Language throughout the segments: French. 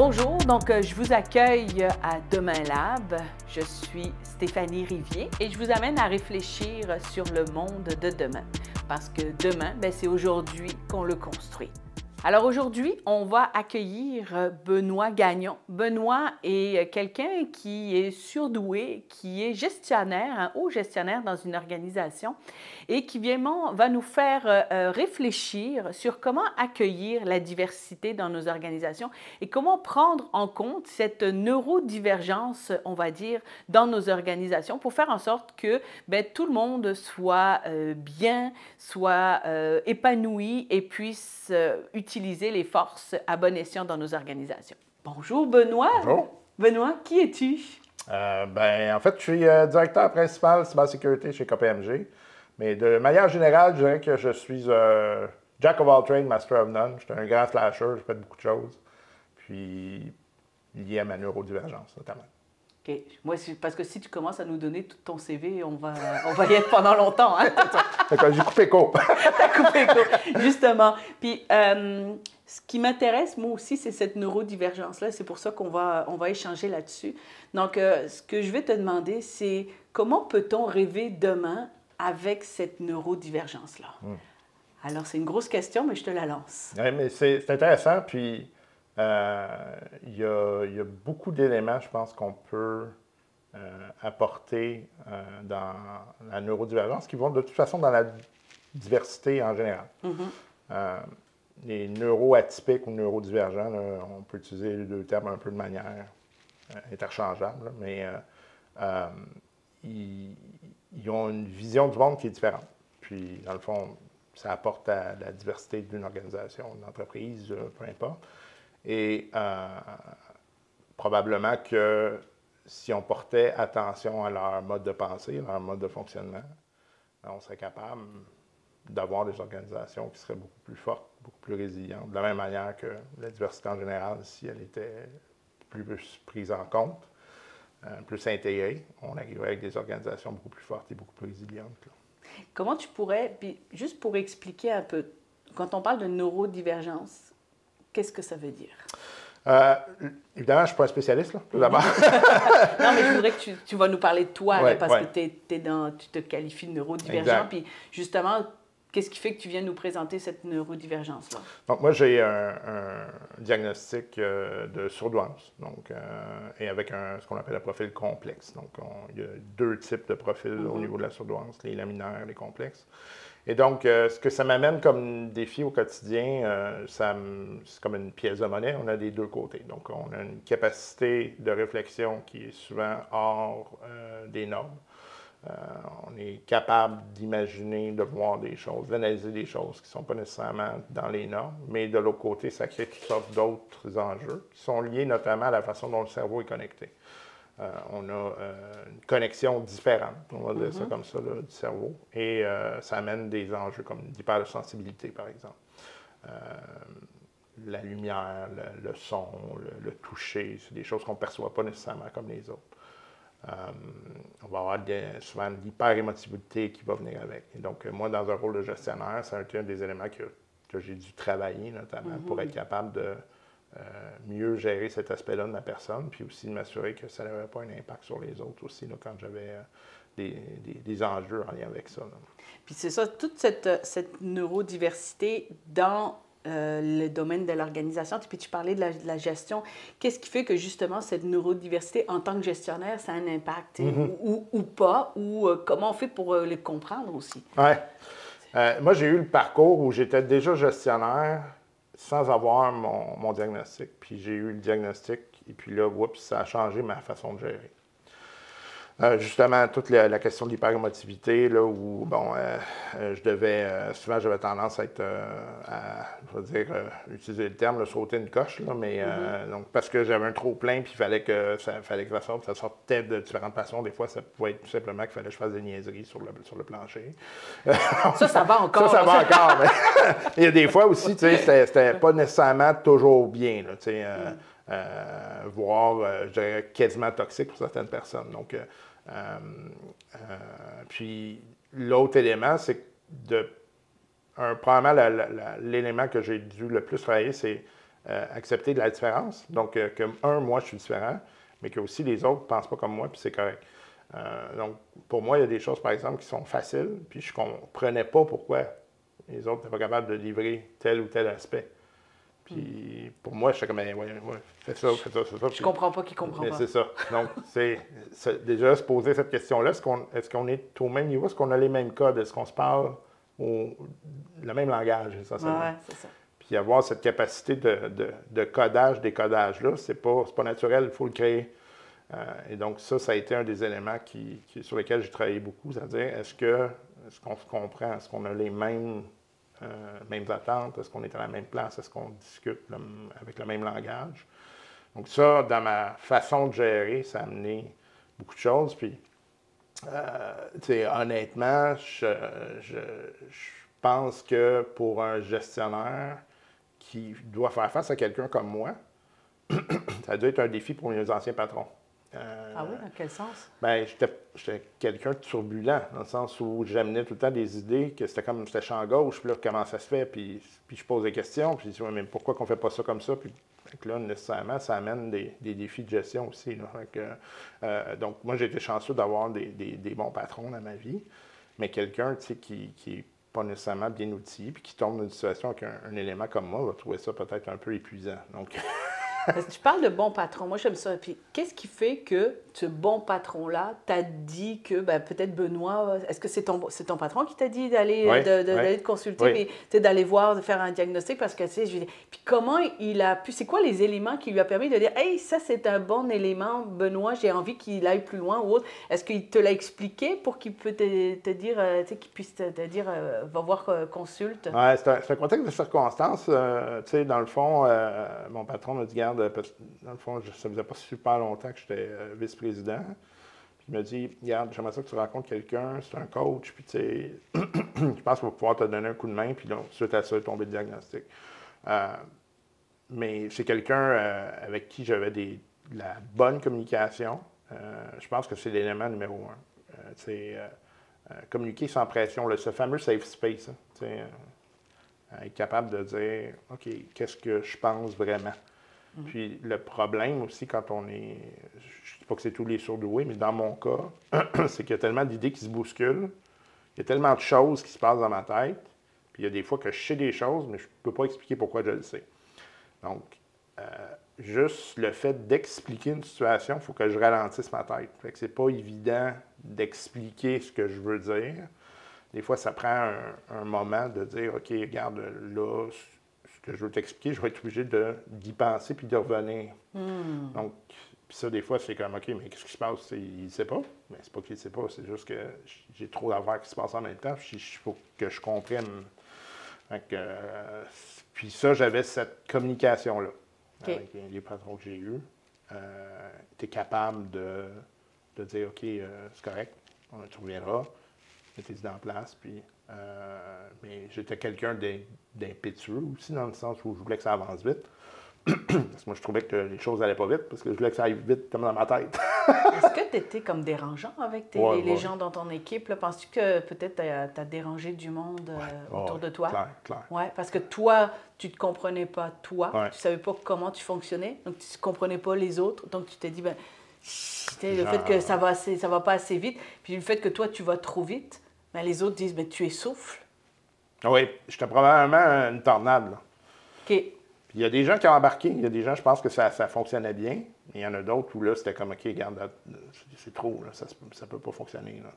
Bonjour, je vous accueille à Demain Lab. Je suis Stéphanie Rivier et je vous amène à réfléchir sur le monde de demain. Parce que demain, c'est aujourd'hui qu'on le construit. Alors aujourd'hui, on va accueillir Benoît Gagnon. Benoît est quelqu'un qui est surdoué, qui est gestionnaire, un haut gestionnaire dans une organisation et qui va nous faire réfléchir sur comment accueillir la diversité dans nos organisations et comment prendre en compte cette neurodivergence, on va dire, dans nos organisations pour faire en sorte que tout le monde soit bien, soit épanoui et puisse utiliser les forces à bon escient dans nos organisations. Bonjour Benoît. Bonjour. Benoît, qui es-tu? En fait, je suis directeur principal cybersécurité chez KPMG. Mais de manière générale, je dirais que je suis Jack of all trades, master of none. Je suis un grand slasher, je fais beaucoup de choses. Puis, lié à ma neurodivergence, notamment. OK. Moi, parce que si tu commences à nous donner tout ton CV, on va y être pendant longtemps. Hein? D'accord, j'ai coupé court. T'as coupé court, justement. Puis, ce qui m'intéresse, moi aussi, c'est cette neurodivergence-là. C'est pour ça qu'on va échanger là-dessus. Donc, ce que je vais te demander, c'est comment peut-on rêver demain avec cette neurodivergence-là? Alors, c'est une grosse question, mais je te la lance. Oui, mais c'est intéressant. Puis, il y a beaucoup d'éléments, je pense, qu'on peut apporter dans la neurodivergence qui vont de toute façon dans la diversité en général. Les neuroatypiques ou neurodivergents, là, on peut utiliser les deux termes un peu de manière interchangeable, là, mais ils ont une vision du monde qui est différente. Puis, dans le fond, ça apporte à la diversité d'une organisation, d'une entreprise, peu importe. Et probablement que si on portait attention à leur mode de pensée, leur mode de fonctionnement, on serait capable d'avoir des organisations qui seraient beaucoup plus fortes, beaucoup plus résilientes, de la même manière que la diversité en général, si elle était plus prise en compte, plus intégrée, on arriverait avec des organisations beaucoup plus fortes et beaucoup plus résilientes. Là. Comment tu pourrais, puis juste pour expliquer un peu, quand on parle de neurodivergence, qu'est-ce que ça veut dire? Évidemment, je ne suis pas un spécialiste, là, tout d'abord. Non, mais je voudrais que tu vas nous parler de toi, là, parce que tu te qualifies de neurodivergent. Exact. Puis justement, qu'est-ce qui fait que tu viens nous présenter cette neurodivergence-là? Donc, moi, j'ai un diagnostic de surdouance, donc, et avec ce qu'on appelle un profil complexe. Donc, il y a deux types de profils au niveau de la surdouance, les laminaires, les complexes. Et donc, ce que ça m'amène comme défi au quotidien, c'est comme une pièce de monnaie, on a des deux côtés. Donc, on a une capacité de réflexion qui est souvent hors des normes. On est capable d'imaginer, de voir des choses, d'analyser des choses qui ne sont pas nécessairement dans les normes, mais de l'autre côté, ça crée toutes sortes d'autres enjeux qui sont liés notamment à la façon dont le cerveau est connecté. On a une connexion différente, on va dire ça comme ça, là, du cerveau, et ça amène des enjeux comme l'hypersensibilité, par exemple. La lumière, le son, le toucher, c'est des choses qu'on ne perçoit pas nécessairement comme les autres. On va avoir souvent de l'hyper-émotivité qui va venir avec. Et donc, moi, dans un rôle de gestionnaire, c'est un des éléments que j'ai dû travailler, notamment, pour être capable de mieux gérer cet aspect-là de ma personne, puis aussi de m'assurer que ça n'avait pas un impact sur les autres aussi, là, quand j'avais des enjeux en lien avec ça. Là. Puis c'est ça, toute cette neurodiversité dans le domaine de l'organisation. Puis tu parlais de la gestion. Qu'est-ce qui fait que justement cette neurodiversité, en tant que gestionnaire, ça a un impact ou pas, ou comment on fait pour le comprendre aussi? Oui. Moi, j'ai eu le parcours où j'étais déjà gestionnaire sans avoir mon diagnostic. Puis j'ai eu le diagnostic et puis là, ça a changé ma façon de gérer. Justement, toute la question de l'hyperémotivité, là, où, je devais, souvent j'avais tendance à être, utiliser le terme, sauter une coche, là, mais donc, parce que j'avais un trop-plein, puis il fallait que ça sortait de différentes façons. Des fois, ça pouvait être tout simplement qu'il fallait que je fasse des niaiseries sur le plancher. Ça va encore. Ça va encore, mais il y a des fois aussi, tu sais, c'était pas nécessairement toujours bien, là, tu sais, voire, je dirais, quasiment toxique pour certaines personnes. Donc, puis l'autre élément, c'est probablement l'élément que j'ai dû le plus travailler, c'est accepter de la différence. Donc, que moi, je suis différent, mais que aussi les autres ne pensent pas comme moi, puis c'est correct. Donc, pour moi, il y a des choses, par exemple, qui sont faciles, puis je ne comprenais pas pourquoi les autres n'étaient pas capables de livrer tel ou tel aspect. Puis pour moi, j'étais comme, ouais, fais ça, fais ça, fais ça. Je comprends pas qui comprend pas. C'est ça. Donc, déjà se poser cette question-là, est-ce qu'on est au même niveau? Est-ce qu'on a les mêmes codes? Est-ce qu'on se parle le même langage, essentiellement? Ouais, c'est ça. Puis avoir cette capacité de codage, décodage-là, c'est pas naturel, il faut le créer. Et donc, ça a été un des éléments sur lesquels j'ai travaillé beaucoup, c'est-à-dire, est-ce qu'on se comprend? Est-ce qu'on a les mêmes attentes? Est-ce qu'on est à la même place? Est-ce qu'on discute avec le même langage? Donc ça, dans ma façon de gérer, ça a amené beaucoup de choses. Puis, honnêtement, je pense que pour un gestionnaire qui doit faire face à quelqu'un comme moi, ça a dû être un défi pour mes anciens patrons. Ah oui, dans quel sens? Bien, j'étais quelqu'un de turbulent, dans le sens où j'amenais tout le temps des idées, que c'était champ gauche, puis là, comment ça se fait, puis je pose des questions, puis je dis, ouais, mais pourquoi qu'on ne fait pas ça comme ça? Puis là, nécessairement, ça amène des défis de gestion aussi. Là. Donc, moi, j'ai été chanceux d'avoir des bons patrons dans ma vie, mais quelqu'un, qui n'est pas nécessairement bien outillé, puis qui tombe dans une situation avec un élément comme moi, va trouver ça peut-être un peu épuisant. Donc... Parce que tu parles de bon patron. Moi, j'aime ça. Puis, qu'est-ce qui fait que ce bon patron-là t'a dit que, peut-être Benoît, est-ce que c'est ton patron qui t'a dit d'aller te consulter, puis d'aller voir, de faire un diagnostic? Parce que, puis comment il a pu, c'est quoi les éléments qui lui a permis de dire, hey, ça, c'est un bon élément, Benoît, j'ai envie qu'il aille plus loin ou autre? Est-ce qu'il te l'a expliqué pour qu'il peut te dire, qu'il puisse te dire, va voir, consulte? Oui, c'est un contexte de circonstances. Dans le fond, mon patron m'a dit, garde, dans le fond, ça ne faisait pas super longtemps que j'étais vice-président. Puis il m'a dit, regarde, j'aimerais ça que tu rencontres quelqu'un, c'est un coach, puis tu sais, je pense qu'il va pouvoir te donner un coup de main, puis là, suite à ça, il est tombé le diagnostic. Mais c'est quelqu'un avec qui j'avais de la bonne communication. Je pense que c'est l'élément numéro un. Communiquer sans pression, ce fameux safe space. Être capable de dire, OK, qu'est-ce que je pense vraiment? Puis le problème aussi, quand on est, je ne dis pas que c'est tous les surdoués, mais dans mon cas, c'est qu'il y a tellement d'idées qui se bousculent, il y a tellement de choses qui se passent dans ma tête, puis il y a des fois que je sais des choses, mais je ne peux pas expliquer pourquoi je le sais. Donc, juste le fait d'expliquer une situation, il faut que je ralentisse ma tête. Fait que c'est pas évident d'expliquer ce que je veux dire. Des fois, ça prend un moment de dire, OK, regarde, là, ce que je veux t'expliquer, je vais être obligé d'y penser puis de revenir. Donc, puis ça, des fois, c'est comme, OK, mais qu'est-ce qui se passe? Il ne sait pas. Mais c'est pas qu'il ne sait pas, c'est juste que j'ai trop d'affaires qui se passent en même temps. Il faut que je comprenne. Puis ça, j'avais cette communication-là avec les patrons que j'ai eus. Tu es capable de dire, OK, c'est correct, tu reviendras. Mettez en place, puis mais j'étais quelqu'un d'impétueux aussi, dans le sens où je voulais que ça avance vite. Parce que moi, je trouvais que les choses n'allaient pas vite, parce que je voulais que ça aille vite comme dans ma tête. Est-ce que tu étais comme dérangeant avec les gens dans ton équipe? Penses-tu que peut-être tu as dérangé du monde autour de toi? Clair. Oui, parce que toi, tu ne te comprenais pas toi, tu ne savais pas comment tu fonctionnais, donc tu ne comprenais pas les autres, donc tu t'es dit, le fait que ça va pas assez vite, puis le fait que toi, tu vas trop vite, les autres disent, tu essouffles. Oui, j'étais probablement une tornade. Là. OK. Puis il y a des gens qui ont embarqué. Il y a des gens, je pense que ça fonctionnait bien. Mais il y en a d'autres où là, c'était comme, OK, regarde, c'est trop, là, ça ne peut pas fonctionner. Là.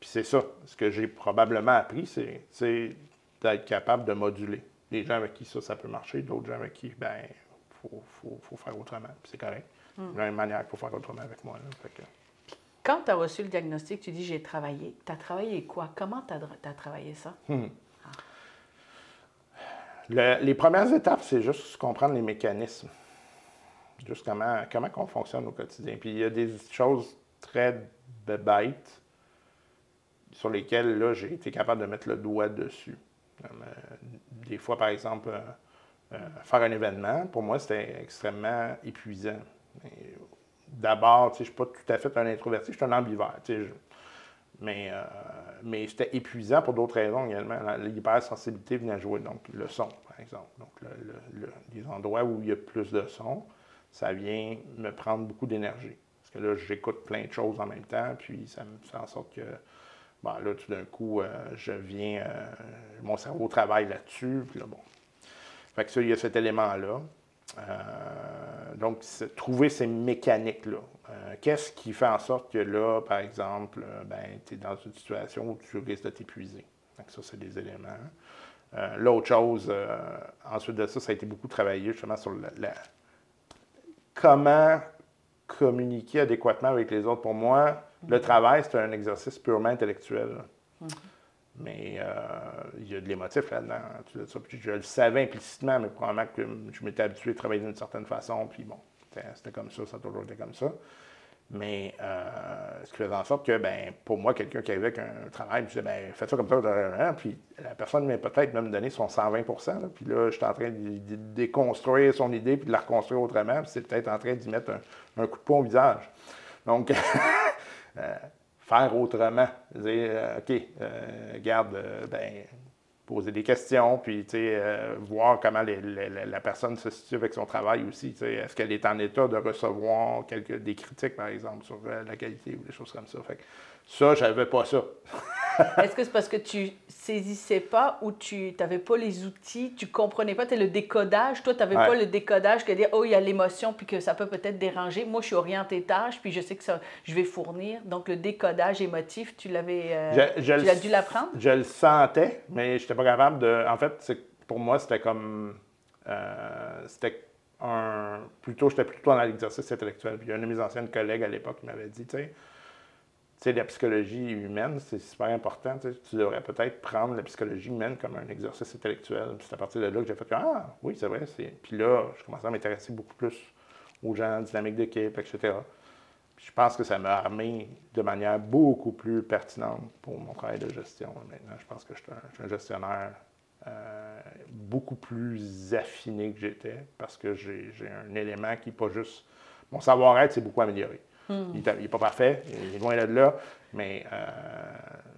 Puis c'est ça. Ce que j'ai probablement appris, c'est d'être capable de moduler. Des gens avec qui ça peut marcher. D'autres gens avec qui, faut faire autrement. Puis c'est correct. De la même manière qu'il faut faire autrement avec moi. Là. Fait que... Quand tu as reçu le diagnostic, tu dis j'ai travaillé. Tu as travaillé quoi? Comment tu as travaillé ça? Les premières étapes, c'est juste comprendre les mécanismes. Juste comment on fonctionne au quotidien. Puis il y a des choses très bêtes sur lesquelles là, j'ai été capable de mettre le doigt dessus. Des fois, par exemple, faire un événement, pour moi, c'était extrêmement épuisant. D'abord, je ne suis pas tout à fait un introverti, je suis un ambivert. Mais c'était épuisant pour d'autres raisons également. L'hypersensibilité venait jouer, donc le son, par exemple. Donc, les endroits où il y a plus de son, ça vient me prendre beaucoup d'énergie. Parce que là, j'écoute plein de choses en même temps, puis ça me fait en sorte que, bon, là, tout d'un coup, mon cerveau travaille là-dessus, puis là, bon. Fait que ça, il y a cet élément-là. Donc, trouver ces mécaniques-là. Qu'est-ce qui fait en sorte que là, par exemple, tu es dans une situation où tu risques de t'épuiser? Donc, ça, c'est des éléments. L'autre chose, ensuite de ça, ça a été beaucoup travaillé justement sur comment communiquer adéquatement avec les autres. Pour moi, le travail, c'est un exercice purement intellectuel. Mais il y a de l'émotif là-dedans. Puis je le savais implicitement, mais probablement que je m'étais habitué à travailler d'une certaine façon. Puis bon, c'était comme ça a toujours été comme ça. Mais ce qui faisait en sorte que, pour moi, quelqu'un qui arrivait avec un travail, me disait, fais ça comme ça, puis la personne m'est peut-être même donné son 120 là, puis là, je suis en train de déconstruire son idée puis de la reconstruire autrement, puis c'est peut-être en train d'y mettre un coup de poing au visage. Donc, faire autrement. Dire, OK, regarde, poser des questions, puis voir comment la personne se situe avec son travail aussi. Est-ce qu'elle est en état de recevoir des critiques, par exemple, sur la qualité ou des choses comme ça. Fait que ça, j'avais pas ça. Est-ce que c'est parce que tu saisissais pas ou tu n'avais pas les outils, tu comprenais pas, le décodage, toi, tu n'avais pas le décodage que dire, oh, il y a l'émotion, puis que ça peut peut-être déranger. Moi, je suis orientée tâche, puis je sais que ça, je vais fournir. Donc, le décodage émotif, tu l'avais, tu as dû l'apprendre? Je le sentais, mais je n'étais pas capable de... En fait, pour moi, c'était comme... j'étais plutôt dans l'exercice intellectuel. Puis il y a une de mes anciennes collègues à l'époque qui m'avait dit, tu sais, la psychologie humaine, c'est super important. Tu devrais peut-être prendre la psychologie humaine comme un exercice intellectuel. Puis c'est à partir de là que j'ai fait que, ah, oui, c'est vrai. Puis là, je commençais à m'intéresser beaucoup plus aux gens, dynamique d'équipe, etc. Puis je pense que ça m'a armé de manière beaucoup plus pertinente pour mon travail de gestion. Maintenant, je pense que je suis un gestionnaire beaucoup plus affiné que j'étais parce que j'ai un élément qui n'est pas juste... Mon savoir-être s'est beaucoup amélioré. Il n'est pas parfait, il est loin de là, mais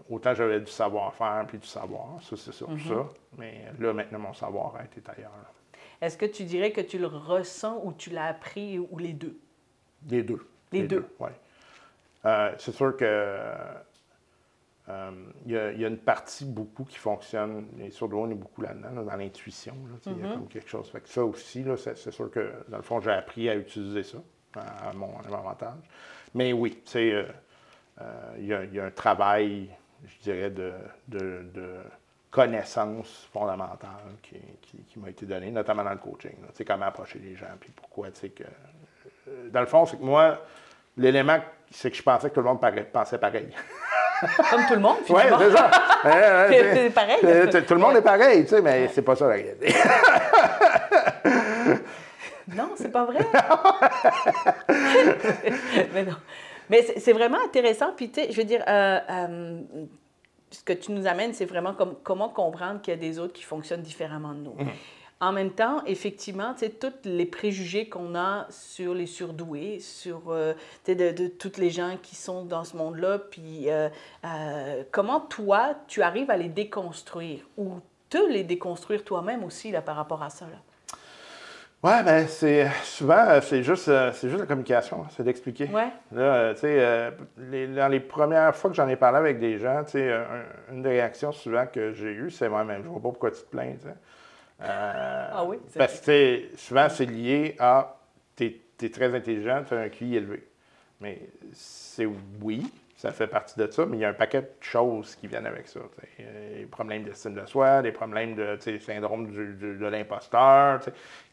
autant j'avais du savoir-faire puis du savoir, ça c'est surtout ça, mais là maintenant mon savoir-être est ailleurs. Est-ce que tu dirais que tu le ressens ou tu l'as appris ou les deux? Les deux. Les deux? Oui. C'est sûr que il y a une partie beaucoup qui fonctionne, les sourds-doigts, on est beaucoup là-dedans, dans l'intuition, il y a comme quelque chose. Fait que ça aussi, là, c'est sûr que dans le fond, j'ai appris à utiliser ça à mon avantage. Mais oui, il y a un travail, je dirais, de connaissance fondamentale qui m'a été donné, notamment dans le coaching. Comment approcher les gens, puis pourquoi, dans le fond, c'est que moi, l'élément, c'est que je pensais que tout le monde pensait pareil. Comme tout le monde, finalement. Oui, c'est ça. C'est pareil. Tout le monde est pareil, mais c'est pas ça la réalité. Non, c'est pas vrai. Mais non. Mais c'est vraiment intéressant. Puis, tu sais, je veux dire, ce que tu nous amènes, c'est vraiment comment comprendre qu'il y a des autres qui fonctionnent différemment de nous. En même temps, effectivement, tu sais, tous les préjugés qu'on a sur les surdoués, sur tu sais, de toutes les gens qui sont dans ce monde-là, puis comment toi, tu arrives à les déconstruire ou te les déconstruire toi-même aussi là, par rapport à ça? Là? Oui, bien, c'est juste la communication, c'est d'expliquer. Ouais. Là, tu sais, dans les premières fois que j'en ai parlé avec des gens, tu sais, une des réactions souvent que j'ai eues, c'est moi-même, je ne vois pas pourquoi tu te plains, tu sais. Ah oui? Parce que souvent, c'est lié à tu es très intelligent, tu as un QI élevé. Mais c'est oui, ça fait partie de ça, mais il y a un paquet de choses qui viennent avec ça. Des problèmes d'estime de soi, des problèmes de syndrome de l'imposteur,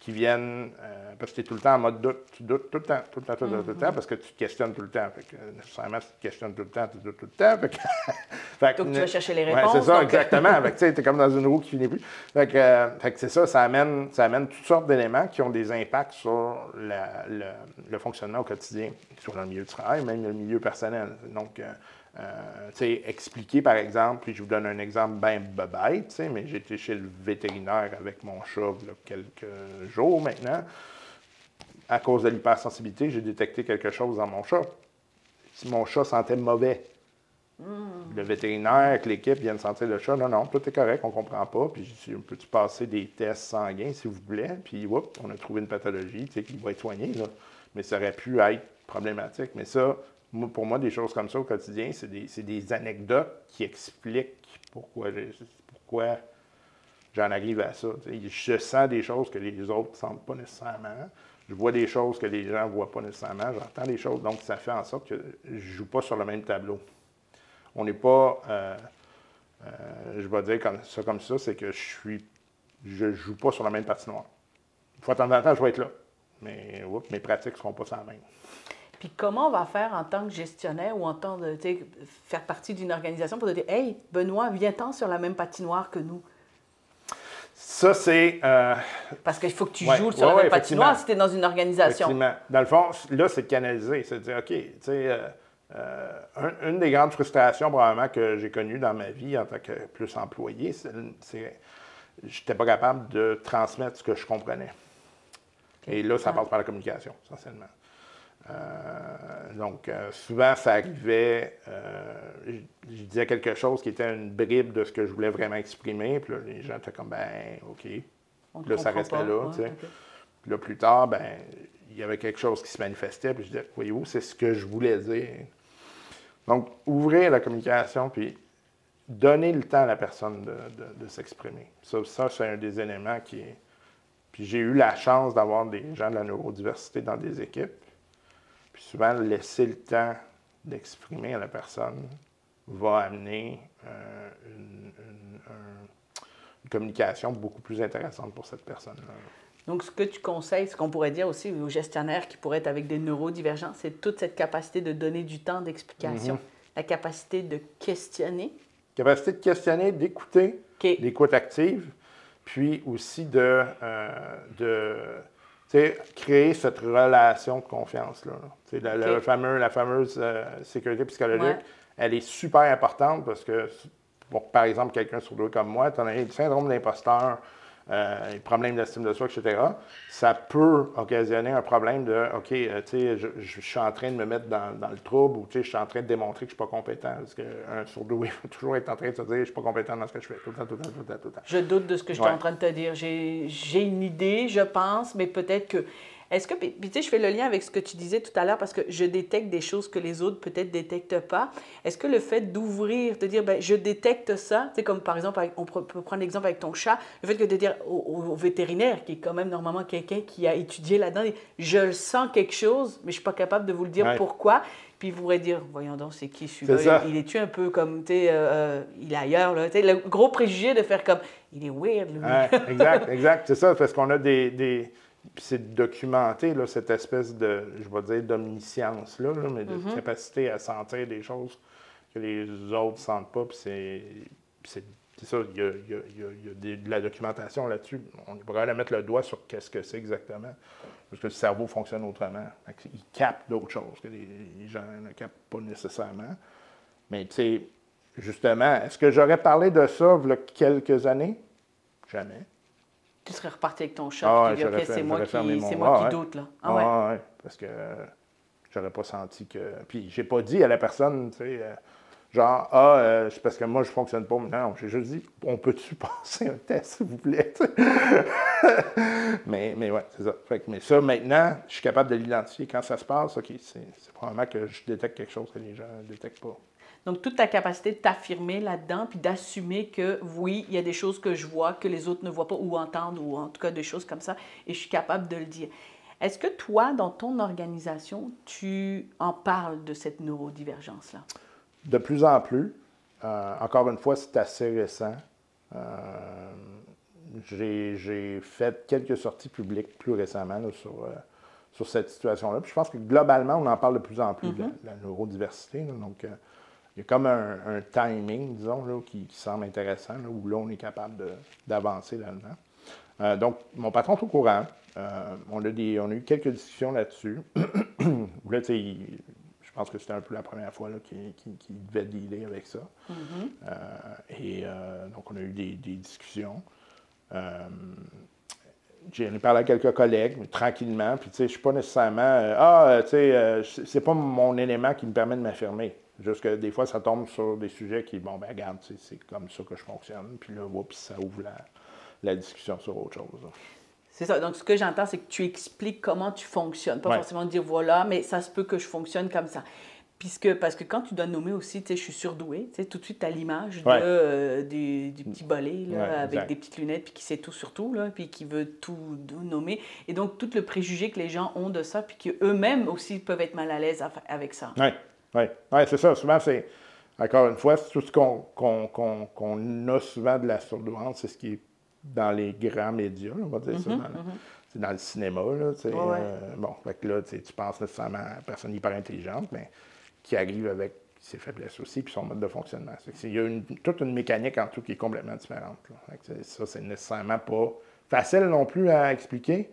qui viennent parce que tu es tout le temps en mode doute. Tu doutes tout le temps, tout le temps, parce que tu te questionnes tout le temps. Fait que, nécessairement, si tu te questionnes tout le temps, tu doutes tout le temps. Donc, tu vas chercher les réponses. Ouais, c'est ça, exactement. Tu es comme dans une roue qui finit plus. Fait que c'est ça amène toutes sortes d'éléments qui ont des impacts sur le fonctionnement au quotidien, sur le milieu du travail, même le milieu personnel. Donc, expliquer, par exemple, puis je vous donne un exemple bien bête, mais j'étais chez le vétérinaire avec mon chat il y a quelques jours maintenant. À cause de l'hypersensibilité, j'ai détecté quelque chose dans mon chat. Si mon chat sentait mauvais, Le vétérinaire, que l'équipe vienne sentir le chat. Non, non, tout est correct, on ne comprend pas. Puis je dis, peux-tu passer des tests sanguins, s'il vous plaît? Puis, oups, on a trouvé une pathologie qui va être soignée. Là. Mais ça aurait pu être problématique. Mais ça, pour moi, des choses comme ça au quotidien, c'est des anecdotes qui expliquent pourquoi j'en arrive à ça. Je sens des choses que les autres ne sentent pas nécessairement. Je vois des choses que les gens ne voient pas nécessairement. J'entends des choses. Donc, ça fait en sorte que je ne joue pas sur le même tableau. On n'est pas, je vais dire comme ça, c'est que je ne joue pas sur la même patinoire. Une fois de temps en temps, je vais être là. Mais mes pratiques ne seront pas sans même. Puis comment on va faire en tant que gestionnaire ou en tant que faire partie d'une organisation pour te dire « Hey, Benoît, viens-t'en sur la même patinoire que nous ». Ça, c'est... Parce qu'il faut que tu joues sur la même patinoire si tu es dans une organisation. Effectivement. Dans le fond, là, c'est de canaliser. C'est de dire, OK, tu sais, une des grandes frustrations probablement que j'ai connues dans ma vie en tant que plus employé, c'est je n'étais pas capable de transmettre ce que je comprenais. Okay. Et là, ça passe par la communication, essentiellement. Donc, souvent, ça arrivait, je disais quelque chose qui était une bribe de ce que je voulais vraiment exprimer, puis là, les gens étaient comme, ben, OK. Puis là, ça restait là, tu sais. Okay. Puis là, plus tard, ben, il y avait quelque chose qui se manifestait, puis je disais, voyez-vous, c'est ce que je voulais dire. Donc, ouvrir la communication, puis donner le temps à la personne de s'exprimer. Ça, c'est un des éléments qui est... Puis j'ai eu la chance d'avoir des gens de la neurodiversité dans des équipes. Puis souvent, laisser le temps d'exprimer à la personne va amener une communication beaucoup plus intéressante pour cette personne-là. Donc, ce que tu conseilles, ce qu'on pourrait dire aussi aux gestionnaires qui pourraient être avec des neurodivergents, c'est toute cette capacité de donner du temps d'explication, la capacité de questionner. Capacité de questionner, d'écouter, l'écoute active, puis aussi de créer cette relation de confiance-là. La fameuse sécurité psychologique, elle est super importante parce que, par exemple, quelqu'un sur deux comme moi, tu as le syndrome de l'imposteur, les problèmes d'estime de soi, etc., ça peut occasionner un problème de « OK, je suis en train de me mettre dans le trouble » ou « je suis en train de démontrer que je ne suis pas compétent ». Parce qu'un sourd il va toujours être en train de se dire « je ne suis pas compétent dans ce que je fais ». Tout le temps. Je doute de ce que je suis en train de te dire. J'ai une idée, je pense, mais peut-être que... Est-ce que, puis tu sais, je fais le lien avec ce que tu disais tout à l'heure parce que je détecte des choses que les autres peut-être ne détectent pas. Est-ce que le fait d'ouvrir, de dire, ben je détecte ça, tu sais, comme par exemple, on peut prendre l'exemple avec ton chat, le fait que de dire au vétérinaire, qui est quand même normalement quelqu'un qui a étudié là-dedans, je sens quelque chose, mais je ne suis pas capable de vous le dire pourquoi. Puis il pourrait dire, voyons donc, c'est qui celui-là? Il est-tu un peu comme, tu sais, il est ailleurs, là. Tu sais, le gros préjugé de faire comme, il est weird, lui. Exact. C'est ça, parce qu'on a puis c'est documenté, là, cette espèce de, je vais dire, d'omniscience-là, mais de capacité à sentir des choses que les autres ne sentent pas. Puis c'est ça, il y a de la documentation là-dessus. On pourrait aller mettre le doigt sur qu'est-ce que c'est exactement. Parce que le cerveau fonctionne autrement. Il capte d'autres choses que les gens ne captent pas nécessairement. Mais tu sais, justement, est-ce que j'aurais parlé de ça il y a quelques années? Jamais. Tu serais reparti avec ton chat et tu dis, OK, c'est moi qui doute, là. Oui, parce que j'aurais pas senti que... Puis j'ai pas dit à la personne, tu sais, genre, c'est parce que moi, je fonctionne pas. Non, j'ai juste dit, on peut-tu passer un test, s'il vous plaît? mais ouais, c'est ça. Mais ça, maintenant, je suis capable de l'identifier. Quand ça se passe, OK, c'est probablement que je détecte quelque chose que les gens ne détectent pas. Donc, toute ta capacité de t'affirmer là-dedans, puis d'assumer que, oui, il y a des choses que je vois, que les autres ne voient pas ou entendent, ou en tout cas des choses comme ça, et je suis capable de le dire. Est-ce que toi, dans ton organisation, tu en parles de cette neurodivergence-là? De plus en plus. Encore une fois, c'est assez récent. J'ai fait quelques sorties publiques plus récemment là, sur cette situation-là. Puis je pense que globalement, on en parle de plus en plus de la neurodiversité. Là, donc, il y a comme un timing, disons, là, qui semble intéressant, là, où là, on est capable d'avancer là-dedans. Donc, mon patron est au courant. On a eu quelques discussions là-dessus. Là, je pense que c'était un peu la première fois qu'il devait dealer avec ça. Donc, on a eu des discussions. J'ai parlé à quelques collègues, mais tranquillement. Puis, tu sais, je ne suis pas nécessairement... c'est pas mon élément qui me permet de m'affirmer. Juste que des fois, ça tombe sur des sujets qui, bon, ben regarde, c'est comme ça que je fonctionne. Puis là, oups, ça ouvre la discussion sur autre chose. C'est ça. Donc, ce que j'entends, c'est que tu expliques comment tu fonctionnes. Pas Ouais. forcément dire, voilà, mais ça se peut que je fonctionne comme ça. Parce que quand tu dois nommer aussi, tu sais, je suis surdouée, tu sais, tout de suite, tu as l'image du petit bolet, là, avec des petites lunettes, puis qui sait tout sur tout, là, puis qui veut tout nommer. Et donc, tout le préjugé que les gens ont de ça, puis qu'eux-mêmes aussi peuvent être mal à l'aise avec ça. Oui, c'est ça. Souvent, c'est, encore une fois, c'est tout ce qu'on a souvent de la surdouance, c'est ce qui est dans les grands médias, on va dire ça. C'est dans le cinéma, là, tu sais. Bon, fait que là, tu penses nécessairement à une personne hyper intelligente, mais qui arrive avec ses faiblesses aussi, puis son mode de fonctionnement. Il y a toute une mécanique en tout qui est complètement différente. Ça, c'est nécessairement pas facile non plus à expliquer.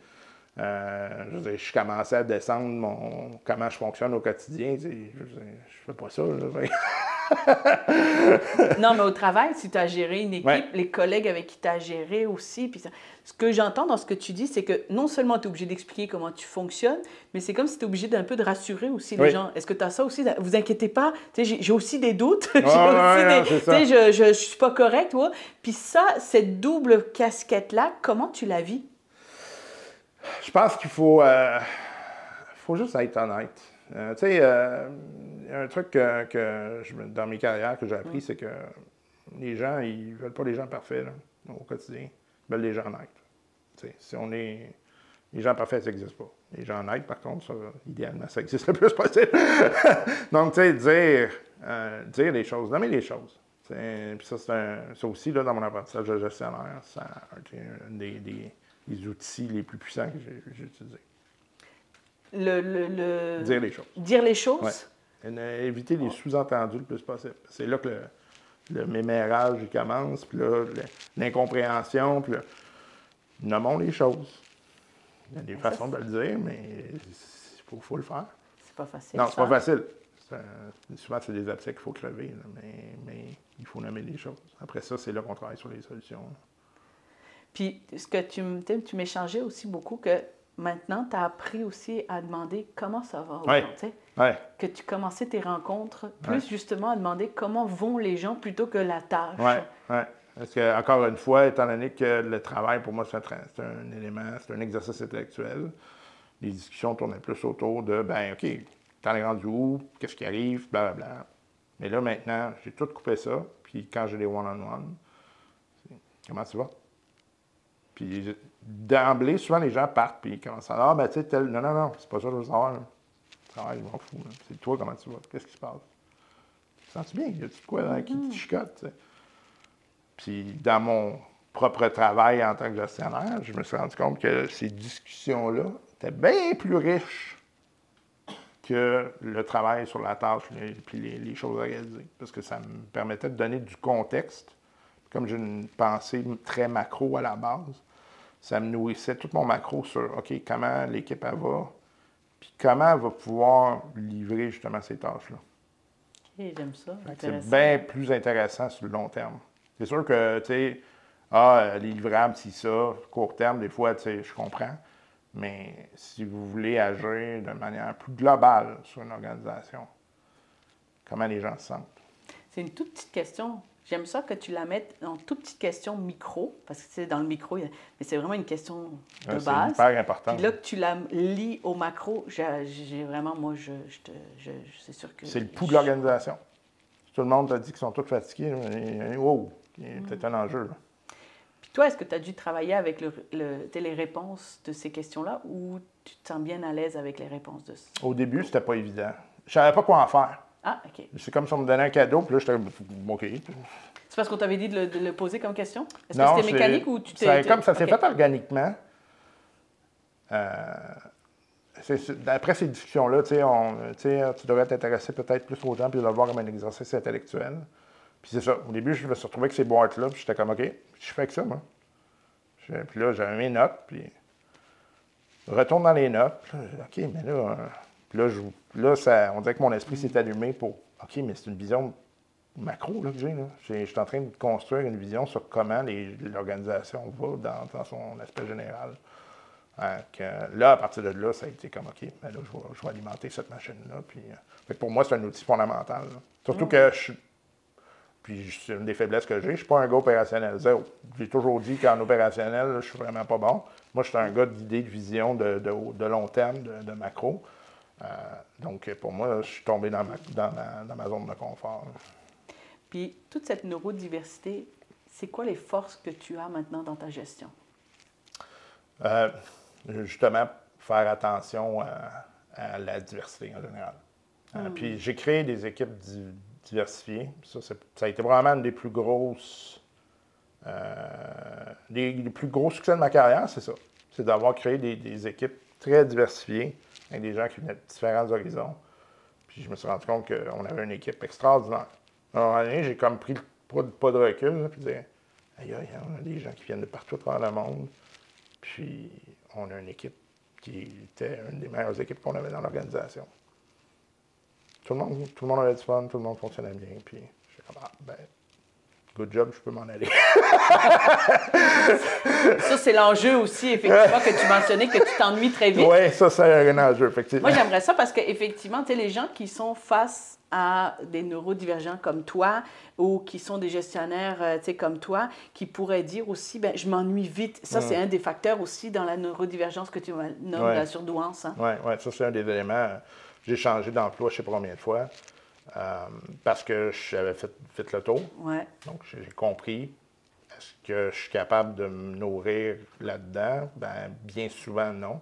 Je veux dire, je commençais à descendre comment je fonctionne au quotidien. Je fais pas ça. Non, mais au travail, si tu as géré une équipe, les collègues avec qui tu as géré aussi. Puis ce que j'entends dans ce que tu dis, c'est que non seulement tu es obligé d'expliquer comment tu fonctionnes, mais c'est comme si tu es obligé d'un peu de rassurer aussi les gens. Est-ce que tu as ça aussi? Vous inquiétez pas, j'ai aussi des doutes. Je ne suis pas correcte. Ouais. Puis ça, cette double casquette-là, comment tu la vis? Je pense qu'il faut juste être honnête. Tu sais, un truc dans mes carrières que j'ai appris, c'est que les gens, ils veulent pas les gens parfaits là, au quotidien. Ils veulent les gens honnêtes. Tu sais, si on est... Les gens parfaits, ça n'existe pas. Les gens honnêtes, par contre, ça, idéalement, ça existe le plus possible. Donc, tu sais, dire les choses, nommer les choses. Puis ça aussi, là, dans mon apprentissage de gestionnaire, c'est un des outils les plus puissants que j'ai utilisés. Dire les choses. Dire les choses? Ouais. Éviter les sous-entendus le plus possible. C'est là que le mémérage il commence, puis là, l'incompréhension, puis là, nommons les choses. Il y a des façons de le dire, mais il faut le faire. C'est pas facile. Non, c'est pas facile. Souvent, c'est des abcès qu'il faut crever, là, mais il faut nommer les choses. Après ça, c'est là qu'on travaille sur les solutions. Là. Puis, ce que tu m'échangeais aussi beaucoup, que maintenant, tu as appris aussi à demander comment ça va. Que tu commençais tes rencontres plus justement à demander comment vont les gens plutôt que la tâche. Oui. Parce que, encore une fois, étant donné que le travail, pour moi, c'est un élément, c'est un exercice intellectuel, les discussions tournaient plus autour de, ben OK, t'en es rendu où, qu'est-ce qui arrive, blablabla. Mais là, maintenant, j'ai tout coupé ça, puis quand j'ai des one-on-one, comment tu vas? Puis d'emblée, souvent les gens partent, puis ils commencent à dire, ben tu sais, non, c'est pas ça que je veux savoir. Le travail, je m'en fous. Là. C'est toi, comment tu vas? Qu'est-ce qui se passe? Tu sens-tu bien? Y a-tu de quoi là, qui te chicote? T'sais? Puis dans mon propre travail en tant que gestionnaire, je me suis rendu compte que ces discussions-là étaient bien plus riches que le travail sur la tâche puis les choses à réaliser. Parce que ça me permettait de donner du contexte. Comme j'ai une pensée très macro à la base, ça me nourrissait tout mon macro sur, OK, comment l'équipe elle va, puis comment elle va pouvoir livrer justement ces tâches-là. OK, j'aime ça. C'est bien plus intéressant sur le long terme. C'est sûr que, tu sais, les livrables, c'est ça, court terme, des fois, tu sais, je comprends. Mais si vous voulez agir de manière plus globale sur une organisation, comment les gens se sentent? C'est une toute petite question. J'aime ça que tu la mettes en toute petite question micro, parce que c'est dans le micro, mais c'est vraiment une question de base. C'est hyper important. Puis là, que tu la lis au macro, j'ai vraiment, moi, c'est sûr que... C'est le pouls de l'organisation. Tout le monde t'a dit qu'ils sont tous fatigués. Wow, c'est peut-être un enjeu. Là. Puis toi, est-ce que tu as dû travailler avec les réponses de ces questions-là ou tu te sens bien à l'aise avec les réponses de ça? Au début, c'était pas évident. Je savais pas quoi en faire. Ah, OK. C'est comme si on me donnait un cadeau, puis là, j'étais OK. C'est parce qu'on t'avait dit de le poser comme question? Est-ce que c'était mécanique ou tu t'es... Comme ça s'est fait organiquement. Après ces discussions-là, tu devrais t'intéresser peut-être plus aux gens puis de le voir comme un exercice intellectuel. Puis c'est ça. Au début, je me suis retrouvé avec ces boîtes-là, puis j'étais comme OK, je fais que ça, moi. Puis là, j'avais mes notes, puis je retourne dans les notes. Puis là, OK, mais là... Puis là, on dirait que mon esprit s'est allumé pour OK, mais c'est une vision macro là, que j'ai. Là. Je suis en train de construire une vision sur comment l'organisation va dans son aspect général. Là, à partir de là, ça a été comme, OK, ben là, je vais alimenter cette machine-là. Puis, fait que pour moi, c'est un outil fondamental. Là. Surtout que puis c'est une des faiblesses que j'ai, je ne suis pas un gars opérationnel, zéro. J'ai toujours dit qu'en opérationnel, là, je suis vraiment pas bon. Moi, je suis un gars d'idées, de vision, de long terme, de macro. Donc, pour moi, je suis tombé dans ma zone de confort. Là. Puis, toute cette neurodiversité, c'est quoi les forces que tu as maintenant dans ta gestion? Justement, faire attention à la diversité en général. Puis j'ai créé des équipes diversifiées. Ça a été vraiment une des plus grosses... les plus gros succès de ma carrière, c'est ça. C'est d'avoir créé des équipes très diversifiées, avec des gens qui venaient de différents horizons. Puis je me suis rendu compte qu'on avait une équipe extraordinaire. À un moment donné, j'ai comme pris pas de recul, là, puis dire, aïe, on a des gens qui viennent de partout à travers le monde. Puis, on a une équipe qui était une des meilleures équipes qu'on avait dans l'organisation. Tout le monde avait du fun, tout le monde fonctionnait bien. Puis, je suis comme, good job, je peux m'en aller. Ça, c'est l'enjeu aussi, effectivement, que tu mentionnais, que tu t'ennuies très vite. Oui, ça, c'est un enjeu, effectivement. Moi, j'aimerais ça parce qu'effectivement, tu sais, les gens qui sont face à des neurodivergents comme toi ou qui sont des gestionnaires, tu sais, comme toi, qui pourraient dire aussi, ben je m'ennuie vite. Ça, c'est un des facteurs aussi dans la neurodivergence que tu nommes la surdouance. Hein? Oui, ça, c'est un des éléments. J'ai changé d'emploi, je ne sais pas combien de fois, parce que j'avais fait le tour. Ouais. Donc, j'ai compris. Est-ce que je suis capable de me nourrir là-dedans? Ben, bien souvent, non.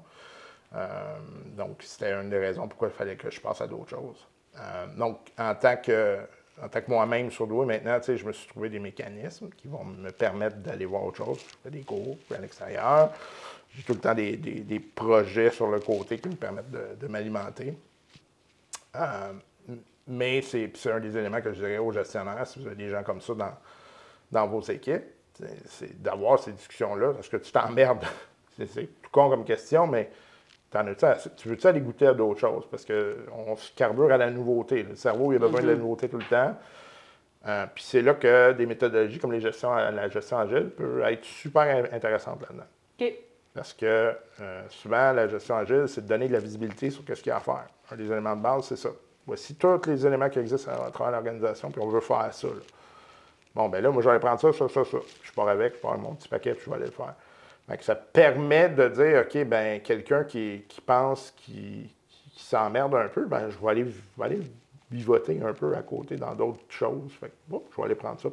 Donc, c'était une des raisons pourquoi il fallait que je passe à d'autres choses. Donc, en tant que moi-même surdoué, maintenant, je me suis trouvé des mécanismes qui vont me permettre d'aller voir autre chose. Je fais des cours à l'extérieur. J'ai tout le temps des projets sur le côté qui me permettent de m'alimenter. Mais c'est un des éléments que je dirais aux gestionnaires, si vous avez des gens comme ça dans vos équipes, c'est d'avoir ces discussions-là, parce que tu t'emmerdes. C'est tout con comme question, mais tu veux-tu aller goûter à d'autres choses? Parce qu'on se carbure à la nouveauté. Le cerveau, il a besoin de la nouveauté tout le temps. Puis c'est là que des méthodologies comme la gestion agile peuvent être super intéressantes là-dedans. OK. Parce que souvent, la gestion agile, c'est de donner de la visibilité sur ce qu'il y a à faire. Un des éléments de base, c'est ça. Voici tous les éléments qui existent à travers l'organisation, puis on veut faire ça. Là. Bon, ben là, moi, je vais aller prendre ça. Je pars avec, je pars avec mon petit paquet, puis je vais aller le faire. Donc, ça permet de dire, OK, ben quelqu'un qui pense, qui s'emmerde un peu, ben je vais aller vivoter un peu à côté dans d'autres choses. Fait que, je vais aller prendre ça,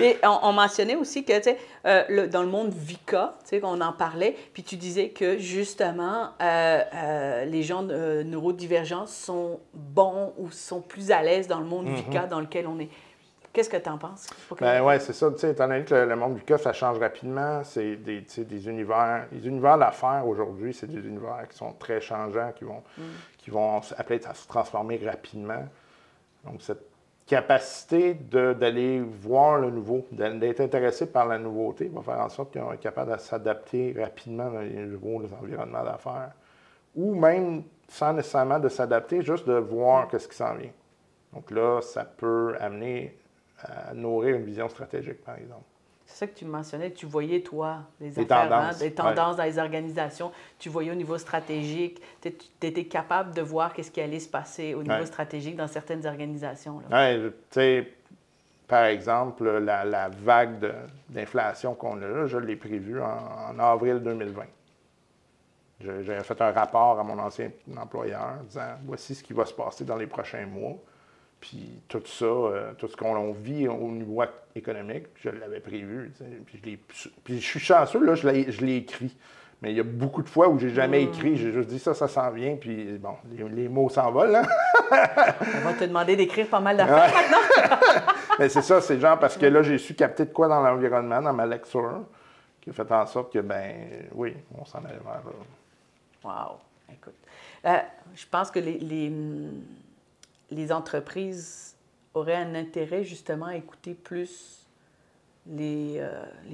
Et on mentionnait aussi que, tu sais, dans le monde VICA, tu sais, on en parlait, puis tu disais que, justement, les gens neurodivergents sont bons ou sont plus à l'aise dans le monde VICA dans lequel on est. Qu'est-ce que tu en penses? Ben oui, c'est ça. Étant donné que le monde VICA, ça change rapidement, c'est des univers. Les univers d'affaires aujourd'hui, c'est des univers qui sont très changeants, qui vont appeler à se transformer rapidement. Donc, cette capacité d'aller voir le nouveau, d'être intéressé par la nouveauté, va faire en sorte qu'on est capable de s'adapter rapidement dans les nouveaux environnements d'affaires. Ou même, sans nécessairement de s'adapter, juste de voir ce qui s'en vient. Donc là, ça peut amener à nourrir une vision stratégique, par exemple. C'est ça que tu mentionnais, tu voyais, toi, des tendances dans les organisations, tu voyais au niveau stratégique, tu étais capable de voir ce qui allait se passer au niveau stratégique dans certaines organisations. Oui, tu sais, par exemple, la vague d'inflation qu'on a là, je l'ai prévue en avril 2020. J'ai fait un rapport à mon ancien employeur disant, voici ce qui va se passer dans les prochains mois. Puis tout ça, tout ce qu'on vit au niveau économique, je l'avais prévu. Puis je suis chanceux, là, je l'ai écrit. Mais il y a beaucoup de fois où j'ai jamais écrit. J'ai juste dit ça s'en vient. Puis bon, les mots s'envolent. Hein? On va te demander d'écrire pas mal d'affaires maintenant. Mais c'est ça, c'est genre parce que là, j'ai su capter de quoi dans l'environnement, dans ma lecture, qui a fait en sorte que, ben oui, on s'en allait vers là. Wow! Écoute, je pense que les entreprises auraient un intérêt justement à écouter plus les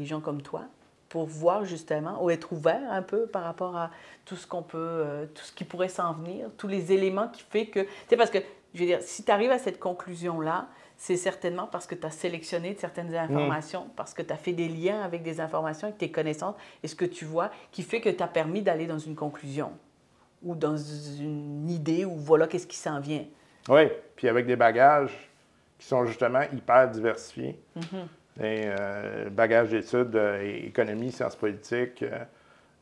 gens comme toi pour voir justement, ou être ouvert un peu par rapport à tout ce tout ce qui pourrait s'en venir, tous les éléments qui fait que, tu sais, parce que, je veux dire, si tu arrives à cette conclusion-là, c'est certainement parce que tu as sélectionné certaines informations, parce que tu as fait des liens avec des informations, avec tes connaissances et ce que tu vois, qui fait que tu as permis d'aller dans une conclusion ou dans une idée ou voilà qu'est-ce qui s'en vient. Oui, puis avec des bagages qui sont justement hyper diversifiés. Et, bagages d'études, économie, sciences politiques,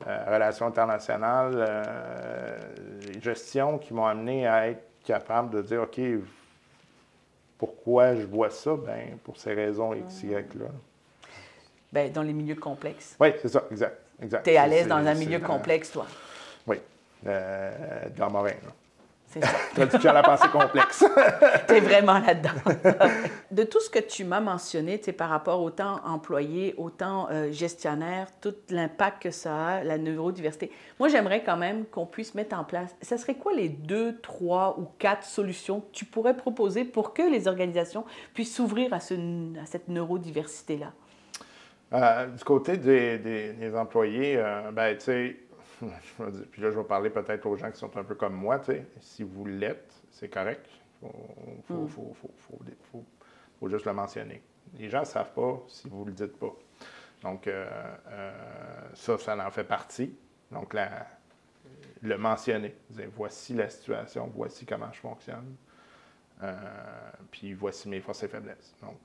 relations internationales, gestion, qui m'ont amené à être capable de dire, OK, pourquoi je vois ça? Bien, pour ces raisons X, Y, là. Bien, dans les milieux complexes. Oui, c'est ça, exact. Tu es à l'aise dans un milieu complexe, toi. Oui, Grand Morin, là. C'est ça. Traduction à la pensée complexe. Tu es vraiment là-dedans. De tout ce que tu m'as mentionné, par rapport autant employé, autant gestionnaire, tout l'impact que ça a, la neurodiversité, moi, j'aimerais quand même qu'on puisse mettre en place, ça serait quoi les 2, 3 ou 4 solutions que tu pourrais proposer pour que les organisations puissent s'ouvrir à cette neurodiversité-là? Du côté des employés, ben, tu sais, puis là, je vais parler peut-être aux gens qui sont un peu comme moi, tu sais. Si vous l'êtes, c'est correct. Il faut juste le mentionner. Les gens ne savent pas si vous ne le dites pas. Donc, ça en fait partie. Donc, le mentionner. Dire, voici la situation, voici comment je fonctionne, puis voici mes forces et faiblesses. Donc,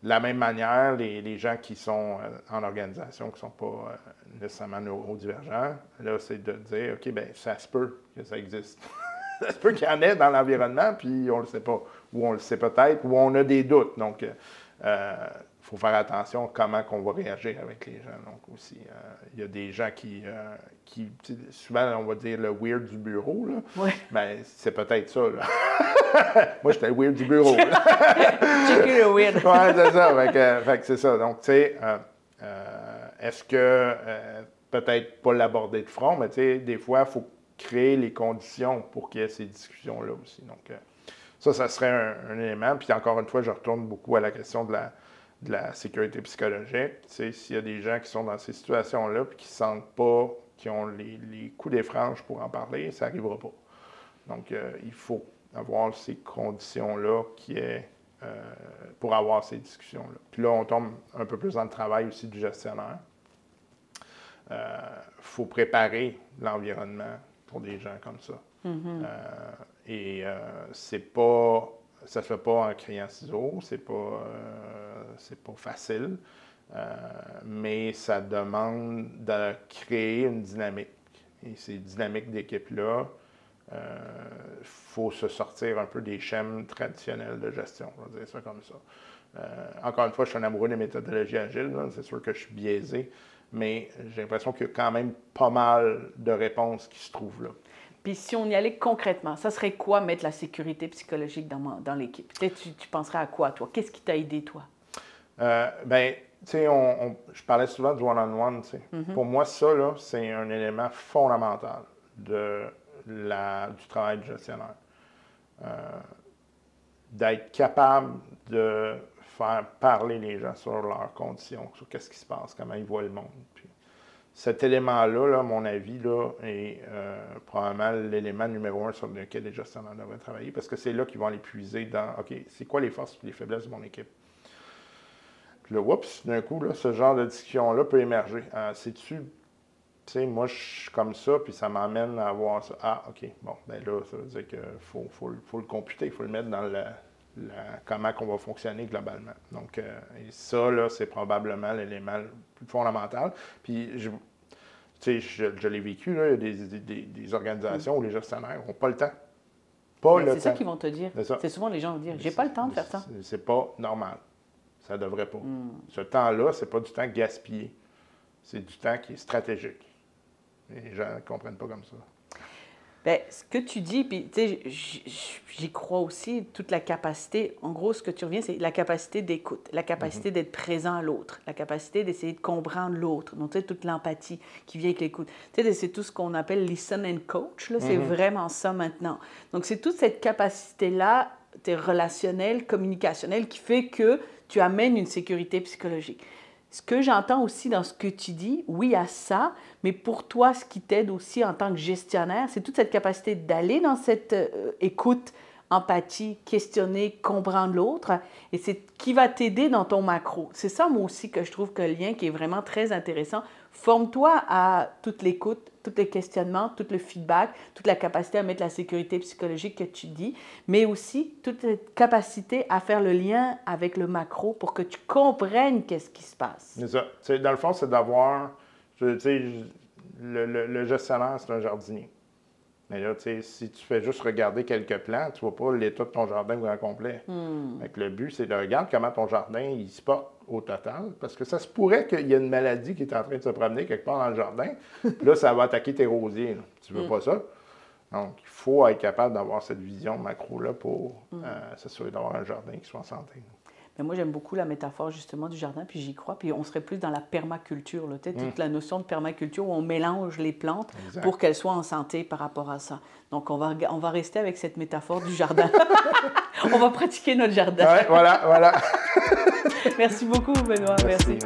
de la même manière, les gens qui sont en organisation, qui ne sont pas nécessairement neurodivergents, là, c'est de dire, OK, bien, ça se peut que ça existe. Ça se peut qu'il y en ait dans l'environnement, puis on ne le sait pas. Ou on le sait peut-être, ou on a des doutes. Donc, faut faire attention à comment on va réagir avec les gens. Donc, aussi, il y a des gens qui souvent, on va dire le weird du bureau, là. Oui. Bien, c'est peut-être ça, là. Moi, j'étais le weird du bureau. Checker le weird. Oui, c'est ça. Fait que c'est ça. Donc, tu sais, est-ce que, peut-être pas l'aborder de front, mais tu sais, des fois, il faut créer les conditions pour qu'il y ait ces discussions-là aussi. Donc, ça serait un élément. Puis encore une fois, je retourne beaucoup à la question de la sécurité psychologique. Tu sais, s'il y a des gens qui sont dans ces situations-là et qui ne sentent pas, qui ont les coups des franges pour en parler, ça n'arrivera pas. Donc, il faut avoir ces conditions-là pour avoir ces discussions-là. Puis là, on tombe un peu plus dans le travail aussi du gestionnaire. Il faut préparer l'environnement pour des gens comme ça. Ça ne se fait pas en criant ciseaux, c'est pas facile, mais ça demande de créer une dynamique. Et ces dynamiques d'équipe-là, il faut se sortir un peu des schèmes traditionnels de gestion, on va dire ça comme ça. Encore une fois, je suis un amoureux des méthodologies agiles, c'est sûr que je suis biaisé, mais j'ai l'impression qu'il y a quand même pas mal de réponses qui se trouvent là. Puis si on y allait concrètement, ça serait quoi mettre la sécurité psychologique dans l'équipe? Tu penserais à quoi, toi? Qu'est-ce qui t'a aidé, toi? Bien, tu sais, je parlais souvent du one-on-one, tu sais. Pour moi, ça, là, c'est un élément fondamental du travail du gestionnaire. D'être capable de faire parler les gens sur leurs conditions, sur qu'est-ce qui se passe, comment ils voient le monde. Puis, cet élément-là, là, à mon avis, là, est probablement l'élément numéro 1 sur lequel les gestionnaires devraient travailler, parce que c'est là qu'ils vont aller puiser dans, OK, c'est quoi les forces et les faiblesses de mon équipe? Puis là, oups, d'un coup, là, ce genre de discussion-là peut émerger. Tu sais, moi, je suis comme ça, puis ça m'amène à voir ça. Ah, OK, bon, bien là, ça veut dire qu'il faut le computer, il faut le mettre dans comment on va fonctionner globalement. Donc, et ça, là, c'est probablement l'élément le plus fondamental. Puis, tu sais, je l'ai vécu, là, il y a des organisations où les gestionnaires n'ont pas le temps. C'est ça qu'ils vont te dire. C'est souvent les gens vont dire, j'ai pas le temps de faire ça. C'est pas normal. Ça devrait pas. Ce temps-là, c'est pas du temps gaspillé. C'est du temps qui est stratégique. Les gens ne comprennent pas comme ça. Bien, ce que tu dis, puis tu sais, j'y crois aussi, toute la capacité, en gros, ce que tu reviens, c'est la capacité d'écoute, la capacité d'être présent à l'autre, la capacité d'essayer de comprendre l'autre. Donc, tu sais, toute l'empathie qui vient avec l'écoute. Tu sais, c'est tout ce qu'on appelle listen and coach, là, c'est vraiment ça maintenant. Donc, c'est toute cette capacité-là, relationnelle, communicationnelle, qui fait que tu amènes une sécurité psychologique. Ce que j'entends aussi dans ce que tu dis, oui à ça, mais pour toi, ce qui t'aide aussi en tant que gestionnaire, c'est toute cette capacité d'aller dans cette écoute empathie, questionner, comprendre l'autre. Et c'est qui va t'aider dans ton macro. C'est ça, moi aussi, que je trouve que le lien qui est vraiment très intéressant. Forme-toi à toute l'écoute, tous les questionnements, tout le feedback, toute la capacité à mettre la sécurité psychologique que tu dis, mais aussi toute la capacité à faire le lien avec le macro pour que tu comprennes qu'est-ce qui se passe. C'est ça. T'sais, dans le fond, c'est d'avoir... Le gestionnaire, c'est un jardinier. Mais là, si tu fais juste regarder quelques plants, tu ne vois pas l'état de ton jardin au grand complet. Fait que le but, c'est de regarder comment ton jardin il se porte au total, parce que ça se pourrait qu'il y ait une maladie qui est en train de se promener quelque part dans le jardin. Puis là, ça va attaquer tes rosiers. Là. Tu ne veux pas ça. Donc, il faut être capable d'avoir cette vision macro-là pour s'assurer d'avoir un jardin qui soit en santé. Mais moi, j'aime beaucoup la métaphore justement du jardin, puis j'y crois. Puis on serait plus dans la permaculture, là, toute la notion de permaculture où on mélange les plantes pour qu'elles soient en santé par rapport à ça. Donc, on va rester avec cette métaphore du jardin. On va pratiquer notre jardin. Ouais, voilà. Merci beaucoup, Benoît. Merci.